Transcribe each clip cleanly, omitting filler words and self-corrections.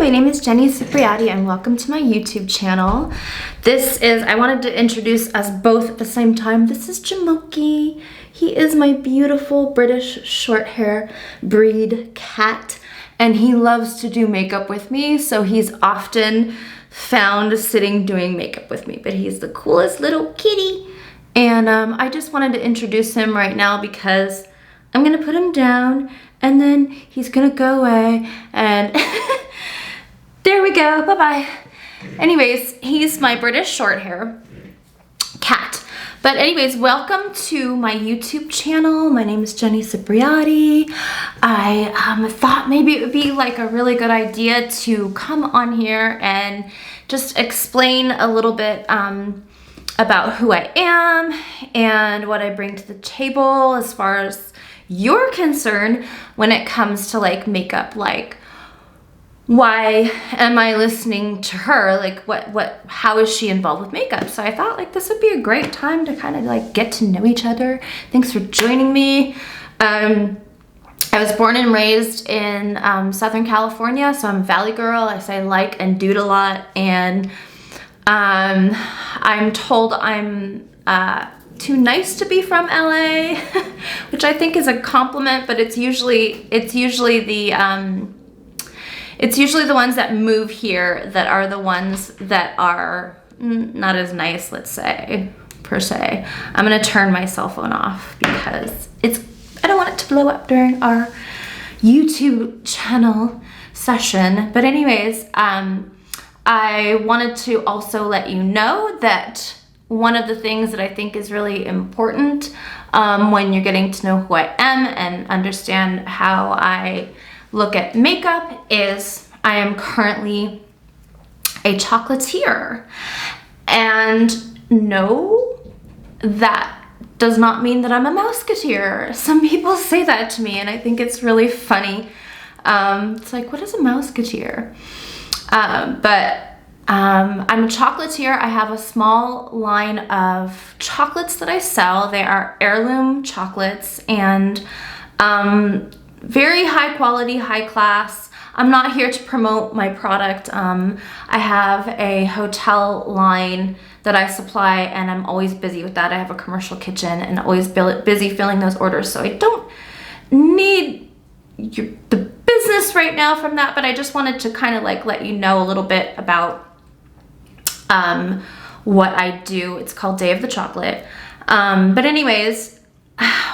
my name is Jenny Cipriati and welcome to my YouTube channel. I wanted to introduce us both at the same time. This is Jamoki. He is my beautiful British short hair breed cat, and he loves to do makeup with me, so he's often found sitting doing makeup with me, but he's the coolest little kitty. And I just wanted to introduce him right now because I'm gonna put him down and then he's gonna go away and there we go, bye-bye. Anyways, he's my British short hair cat. But anyways, welcome to my YouTube channel. My name is Jenny Cipriati. I thought maybe it would be like a really good idea to come on here and just explain a little bit about who I am and what I bring to the table as far as you're concerned when it comes to like makeup. Like, why am I listening to her? Like, how is she involved with makeup? So I thought like this would be a great time to kind of like get to know each other. Thanks for joining me. I was born and raised in Southern California, so I'm a Valley girl. I say like and dude a lot, and I'm told I'm too nice to be from LA, which I think is a compliment, but it's usually the ones that move here that are the ones that are not as nice, let's say, per se. I'm gonna turn my cell phone off because I don't want it to blow up during our YouTube channel session. But anyways, I wanted to also let you know that one of the things that I think is really important when you're getting to know who I am and understand how I look at makeup is I am currently a chocolatier. And no, that does not mean that I'm a mouseketeer. Some people say that to me and I think it's really funny. It's like, what is a mouseketeer? I'm a chocolatier. I have a small line of chocolates that I sell. They are heirloom chocolates and very high quality, high class. I'm not here to promote my product. I have a hotel line that I supply and I'm always busy with that. I have a commercial kitchen and always busy filling those orders. So I don't need the business right now from that, but I just wanted to kind of like let you know a little bit about what I do. It's called Day of the Chocolate. But anyways,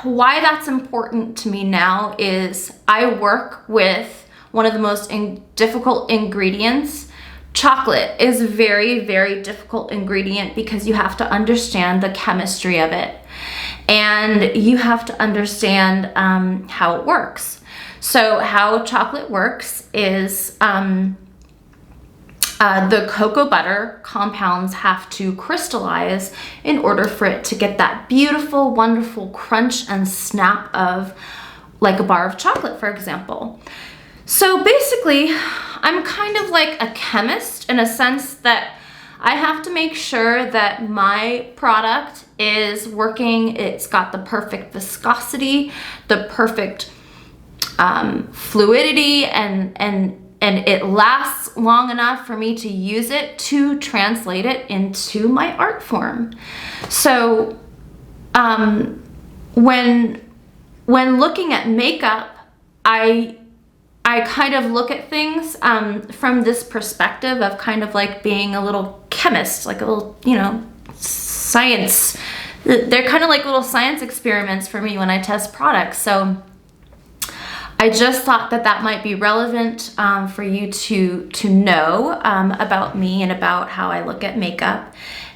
why that's important to me now is I work with one of the most difficult ingredients. Chocolate is a very, very difficult ingredient because you have to understand the chemistry of it and you have to understand how it works. So how chocolate works is the cocoa butter compounds have to crystallize in order for it to get that beautiful, wonderful crunch and snap of like a bar of chocolate, for example. So basically, I'm kind of like a chemist in a sense that I have to make sure that my product is working. It's got the perfect viscosity, the perfect fluidity, and it lasts long enough for me to use it to translate it into my art form. So when looking at makeup, I kind of look at things from this perspective of kind of like being a little chemist, like a little, science. They're kind of like little science experiments for me when I test products. So I just thought that might be relevant for you to know about me and about how I look at makeup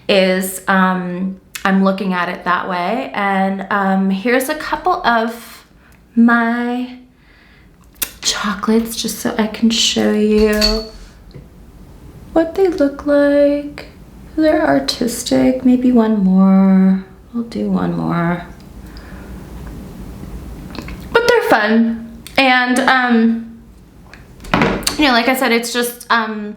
is I'm looking at it that way. And here's a couple of my chocolates just so I can show you what they look like. They're artistic. Maybe one more. We'll do one more. But they're fun. And, like I said, it's just, I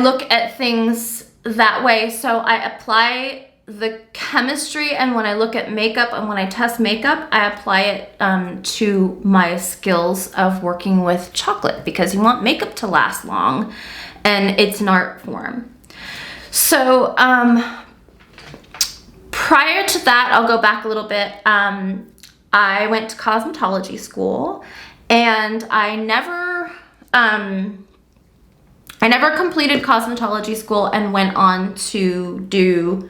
look at things that way. So I apply the chemistry, and when I look at makeup and when I test makeup, I apply it to my skills of working with chocolate, because you want makeup to last long and it's an art form. So prior to that, I'll go back a little bit. I went to cosmetology school, and I never completed cosmetology school and went on to do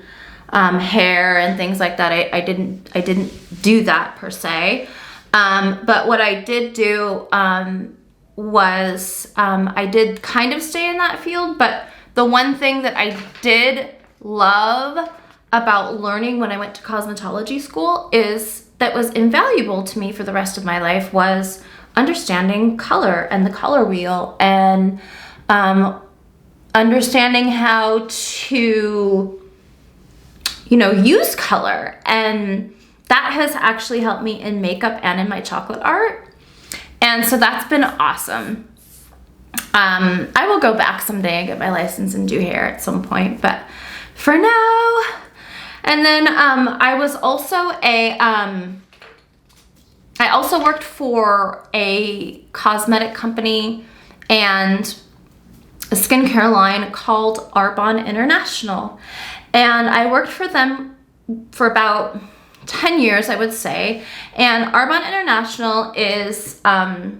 hair and things like that. I didn't do that per se. But what I did do was I did kind of stay in that field, but the one thing that I did love about learning when I went to cosmetology school that was invaluable to me for the rest of my life was understanding color and the color wheel, and understanding how to, use color. And that has actually helped me in makeup and in my chocolate art. And so that's been awesome. I will go back someday and get my license and do hair at some point, but for now. And then I also worked for a cosmetic company and a skincare line called Arbonne International. And I worked for them for about 10 years, I would say. And Arbonne International is a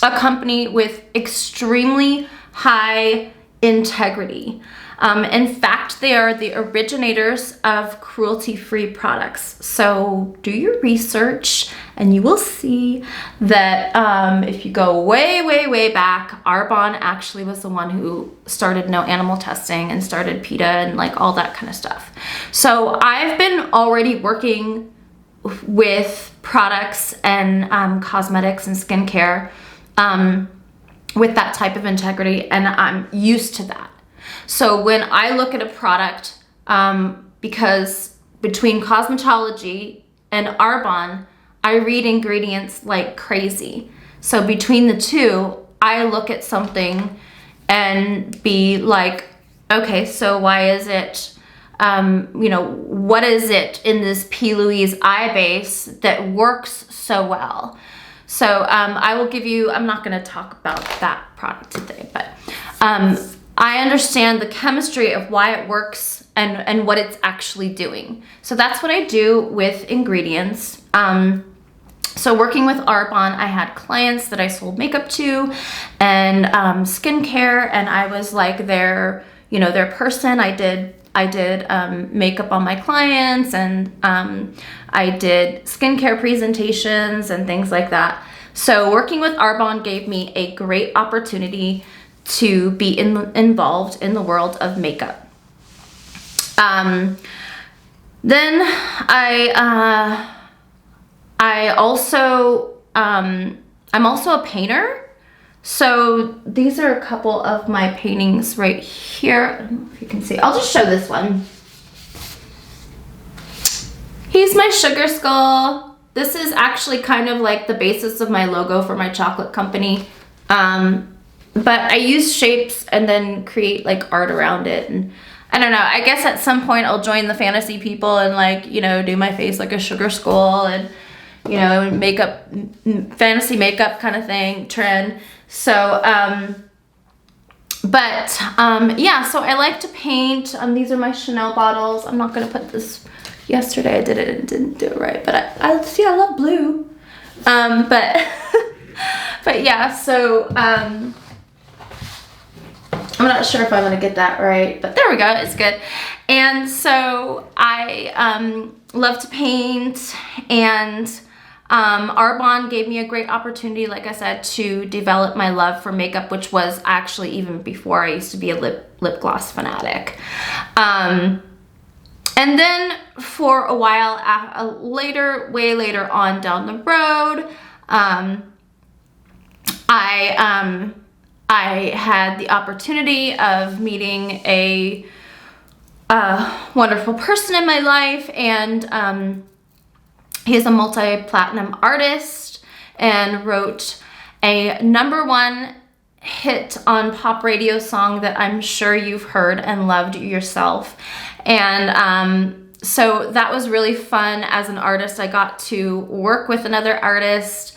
company with extremely high integrity. In fact, they are the originators of cruelty-free products. So do your research and you will see that if you go way, way, way back, Arbonne actually was the one who started no animal testing and started PETA and like all that kind of stuff. So I've been already working with products and cosmetics and skincare with that type of integrity, and I'm used to that. So when I look at a product, because between cosmetology and Arbonne, I read ingredients like crazy. So between the two, I look at something and be like, okay, so why is it, what is it in this P. Louise eye base that works so well? So I will give you, I'm not going to talk about that product today, but I understand the chemistry of why it works and what it's actually doing. So that's what I do with ingredients. So working with Arbonne, I had clients that I sold makeup to and skincare, and I was like their person. I did makeup on my clients, and I did skincare presentations and things like that. So working with Arbonne gave me a great opportunity to be involved in the world of makeup. Then I'm also a painter. So these are a couple of my paintings right here. I don't know if you can see. I'll just show this one. He's my sugar skull. This is actually kind of like the basis of my logo for my chocolate company. But I use shapes and then create like art around it. And I don't know, I guess at some point I'll join the fantasy people and like, do my face like a sugar skull and, makeup, fantasy makeup kind of thing, trend. So, yeah, so I like to paint. These are my Chanel bottles. I'm not going to put this, yesterday I did it and didn't do it right, but I love blue. But yeah, so, I'm not sure if I'm going to get that right, but there we go. It's good. And so I love to paint, and Arbonne gave me a great opportunity, like I said, to develop my love for makeup, which was actually even before I used to be a lip gloss fanatic. And then for a while way later on down the road, I had the opportunity of meeting a wonderful person in my life, and he's a multi-platinum artist and wrote a #1 hit on pop radio song that I'm sure you've heard and loved yourself. And so that was really fun as an artist. I got to work with another artist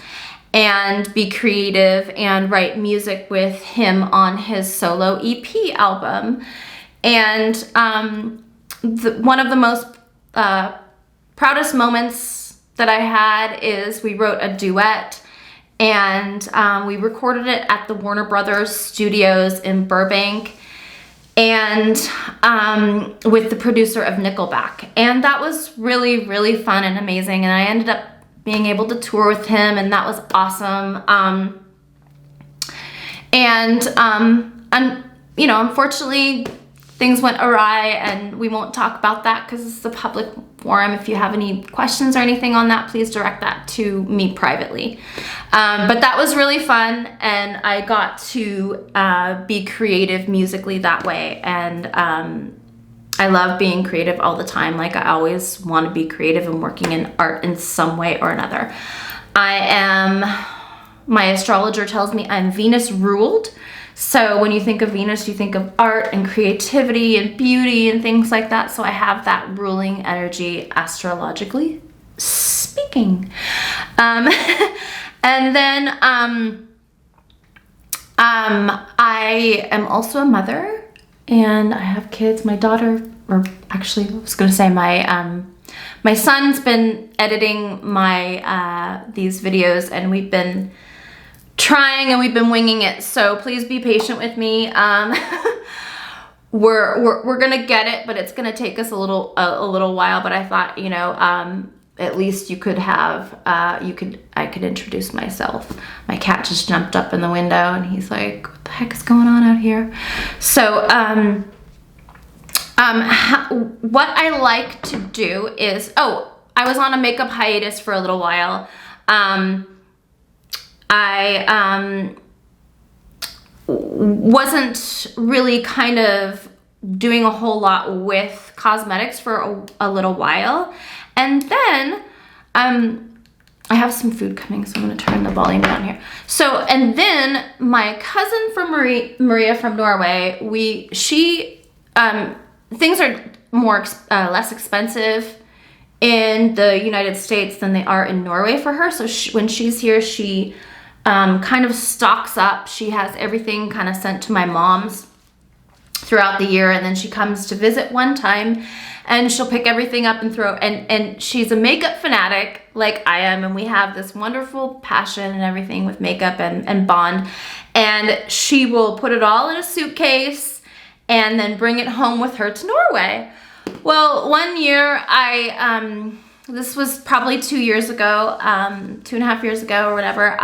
and be creative and write music with him on his solo EP album. And one of the most proudest moments that I had is we wrote a duet, and we recorded it at the Warner Brothers Studios in Burbank, and with the producer of Nickelback. And that was really, really fun and amazing. And I ended up being able to tour with him, and that was awesome. And you know, unfortunately, things went awry, and we won't talk about that because it's a public forum. If you have any questions or anything on that, please direct that to me privately. But that was really fun, and I got to be creative musically that way. And I love being creative all the time. Like, I always want to be creative and working in art in some way or another. My astrologer tells me I'm Venus ruled. So when you think of Venus, you think of art and creativity and beauty and things like that. So I have that ruling energy astrologically speaking. And then I am also a mother, and I have kids. My daughter, or actually I was going to say my son's been editing my these videos, and we've been trying and we've been winging it, so please be patient with me. We're gonna get it, but it's gonna take us a little while. But I thought, you know, at least you could have I could introduce myself. My cat just jumped up in the window, and he's like, "What the heck is going on out here?" So what I like to do is, I was on a makeup hiatus for a little while. I wasn't really kind of doing a whole lot with cosmetics for a little while. And then I have some food coming, so I'm going to turn the volume down here. So, and then my cousin from Maria from Norway, things are less expensive in the United States than they are in Norway for her. So when she's here, she kind of stocks up. She has everything kind of sent to my mom's throughout the year, and then she comes to visit one time, and she'll pick everything up and throw, and she's a makeup fanatic like I am, and we have this wonderful passion and everything with makeup and bond, and she will put it all in a suitcase and then bring it home with her to Norway. Well, one year this was probably 2 years ago, 2.5 years ago or whatever.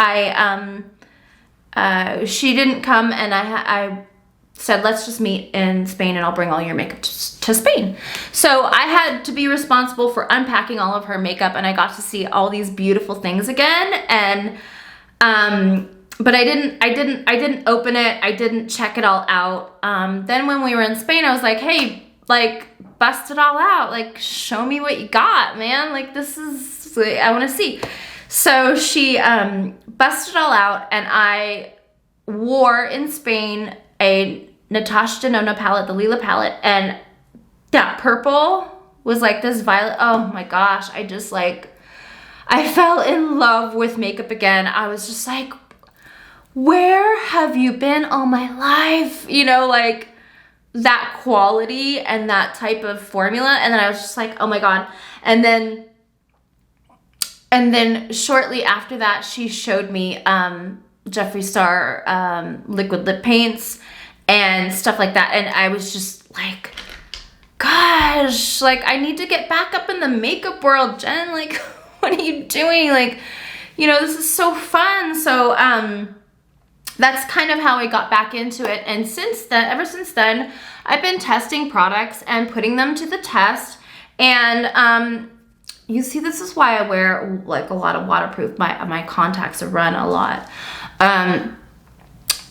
She didn't come, and I said, let's just meet in Spain, and I'll bring all your makeup to Spain. So I had to be responsible for unpacking all of her makeup, and I got to see all these beautiful things again. And but I didn't open it. I didn't check it all out. Then when we were in Spain, I was like, hey, like, bust it all out. Like, show me what you got, man. Like, this is, I want to see. So she busted it all out, and I wore in Spain a Natasha Denona palette, the Lila palette, and that purple was like this violet. Oh my gosh, I fell in love with makeup again. I was just like, where have you been all my life? You know, like, that quality and that type of formula. And then I was just like, oh my God. And then shortly after that, she showed me Jeffree Star liquid lip paints and stuff like that. And I was just like, gosh, like, I need to get back up in the makeup world, Jen. Like, what are you doing? Like, you know, this is so fun. So that's kind of how I got back into it. And ever since then, I've been testing products and putting them to the test. And you see, this is why I wear like a lot of waterproof. My contacts run a lot.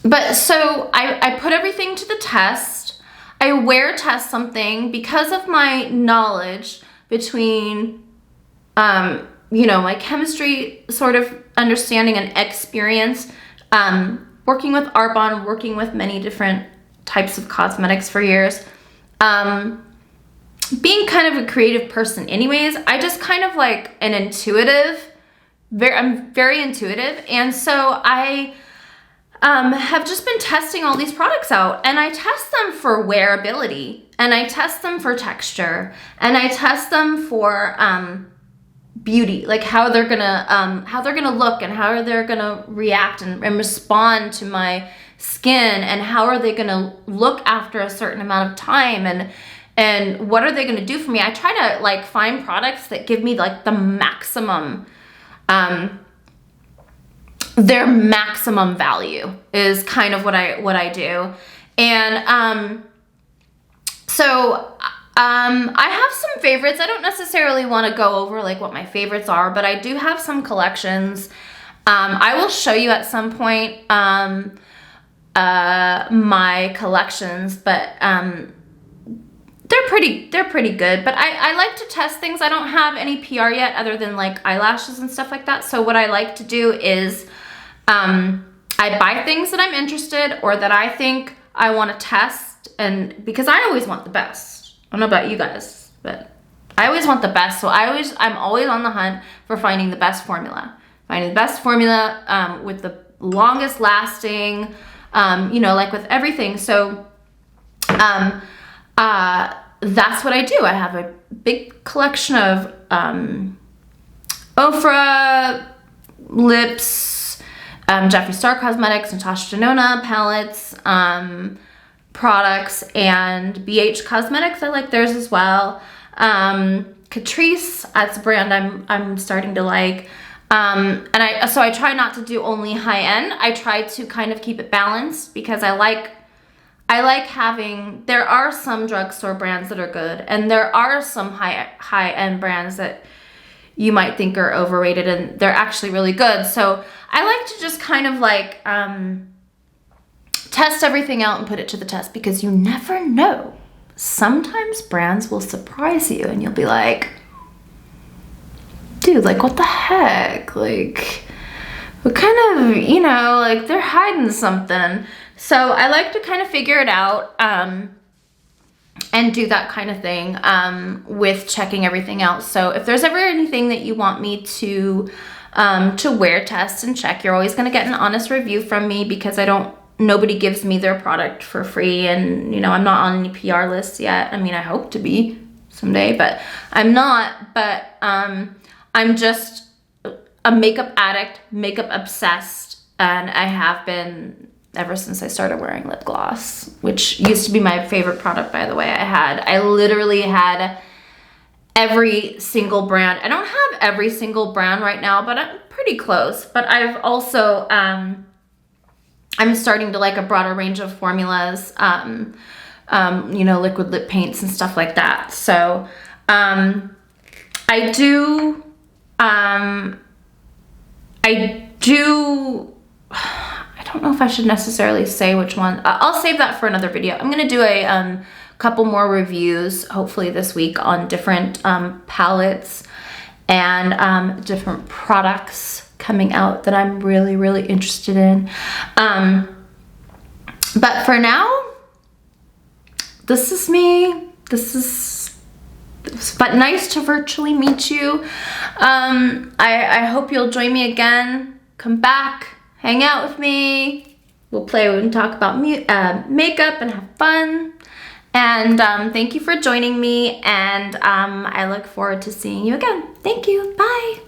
But so I put everything to the test. I wear test something because of my knowledge between, you know, my chemistry sort of understanding and experience working with Arbonne, working with many different types of cosmetics for years, being kind of a creative person anyways, I just kind of like an intuitive, I'm very intuitive. And so I have just been testing all these products out, and I test them for wearability, and I test them for texture, and I test them for beauty, like how they're gonna look and how they're gonna react and respond to my skin, and how are they gonna look after a certain amount of time, and what are they gonna do for me. I try to like find products that give me like the maximum, their maximum value is kind of what I do. And so I have some favorites. I don't necessarily want to go over like what my favorites are, but I do have some collections. I will show you at some point my collections, but they're pretty good. But I like to test things. I don't have any PR yet other than like eyelashes and stuff like that. So what I like to do is I buy things that I'm interested or that I think I want to test, and because I always want the best. I don't know about you guys, but I always want the best. So I'm always on the hunt for finding the best formula. Finding the best formula with the longest lasting, you know, like with everything. So that's what I do. I have a big collection of Ofra lips, Jeffree Star Cosmetics, Natasha Denona palettes, products, and BH Cosmetics. I like theirs as well. Catrice, that's a brand I'm starting to like. And so I try not to do only high end. I try to kind of keep it balanced because I like having, there are some drugstore brands that are good, and there are some high end brands that you might think are overrated, and they're actually really good. So I like to just kind of like test everything out and put it to the test, because you never know. Sometimes brands will surprise you and you'll be like, dude, like what the heck? Like what kind of, you know, like they're hiding something. So I like to kind of figure it out and do that kind of thing with checking everything out. So if there's ever anything that you want me to wear test and check, you're always gonna get an honest review from me, because nobody gives me their product for free, and you know, I'm not on any PR lists yet. I mean, I hope to be someday, but I'm not. But I'm just a makeup addict, makeup obsessed, and I have been ever since I started wearing lip gloss, which used to be my favorite product, by the way. I literally had every single brand. I don't have every single brand right now, but I'm pretty close. But I've also, I'm starting to like a broader range of formulas, you know, liquid lip paints and stuff like that. So I do, I don't know if I should necessarily say which one. I'll save that for another video. I'm gonna do a couple more reviews, hopefully this week, on different palettes and different products coming out that I'm really, really interested in. But for now, this is me. But nice to virtually meet you. I hope you'll join me again. Come back. Hang out with me. We'll play and talk about makeup and have fun. And thank you for joining me. And I look forward to seeing you again. Thank you. Bye.